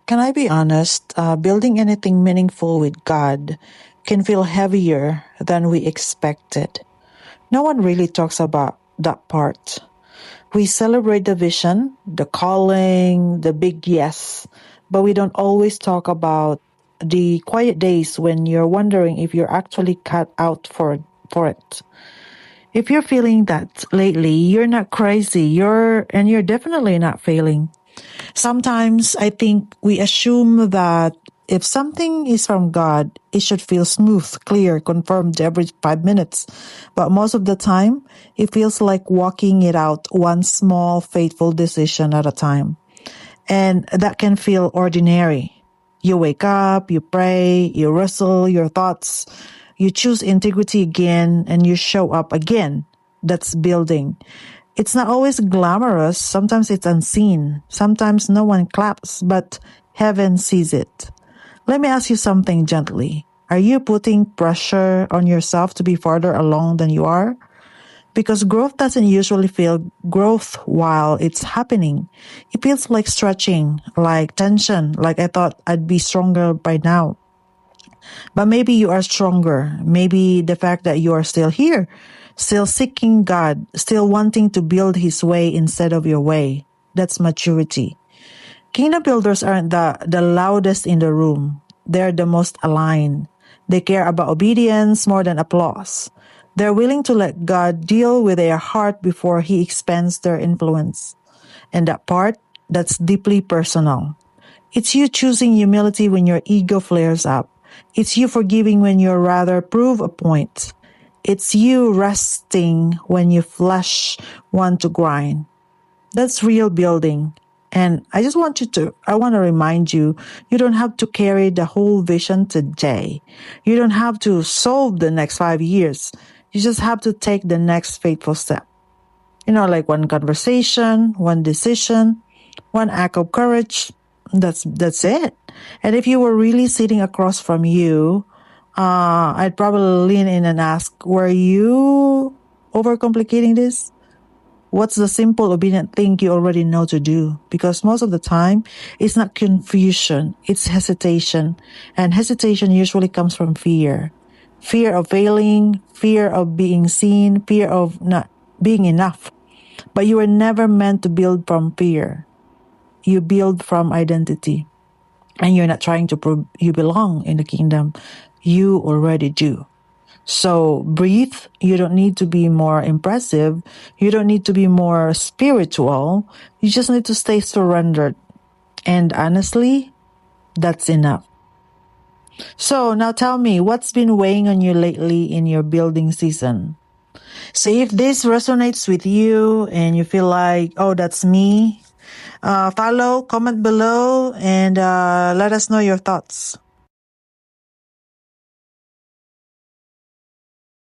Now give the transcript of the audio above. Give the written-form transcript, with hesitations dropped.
Can I be honest? Building anything meaningful with God can feel heavier than we expected. No one really talks about that part. We celebrate the vision, the calling, the big yes, but we don't always talk about the quiet days when you're wondering if you're actually cut out for it. If you're feeling that lately, you're not crazy. You're definitely not failing. Sometimes I think we assume that if something is from God, it should feel smooth, clear, confirmed every 5 minutes. But most of the time, it feels like walking it out one small, faithful decision at a time. And that can feel ordinary. You wake up, you pray, you wrestle your thoughts, you choose integrity again, and you show up again. That's building. It's not always glamorous. Sometimes it's unseen. Sometimes no one claps, but heaven sees it. Let me ask you something gently. Are you putting pressure on yourself to be farther along than you are? Because growth doesn't usually feel growth while it's happening. It feels like stretching, like tension, like I thought I'd be stronger by now. But maybe you are stronger. Maybe the fact that you are still here, still seeking God, still wanting to build His way instead of your way. That's maturity. Kingdom builders aren't the loudest in the room. They're the most aligned. They care about obedience more than applause. They're willing to let God deal with their heart before He expands their influence. And that part, that's deeply personal. It's you choosing humility when your ego flares up. It's you forgiving when you rather prove a point. It's you resting when your flesh want to grind. That's real building. And I want to remind you, you don't have to carry the whole vision today. You don't have to solve the next 5 years. You just have to take the next faithful step. Like one conversation, one decision, one act of courage. That's it. And if you were really sitting across from you, I'd probably lean in and ask, were you overcomplicating this? What's the simple, obedient thing you already know to do? Because most of the time, it's not confusion, it's hesitation. And hesitation usually comes from fear. Fear of failing, fear of being seen, fear of not being enough. But you were never meant to build from fear. You build from identity. And you're not trying to prove you belong in the kingdom. You already do. So breathe. You don't need to be more impressive. You don't need to be more spiritual. You just need to stay surrendered. And honestly, that's enough. So now tell me, what's been weighing on you lately in your building season? So if this resonates with you and you feel like, oh, that's me, follow, comment below, and let us know your thoughts.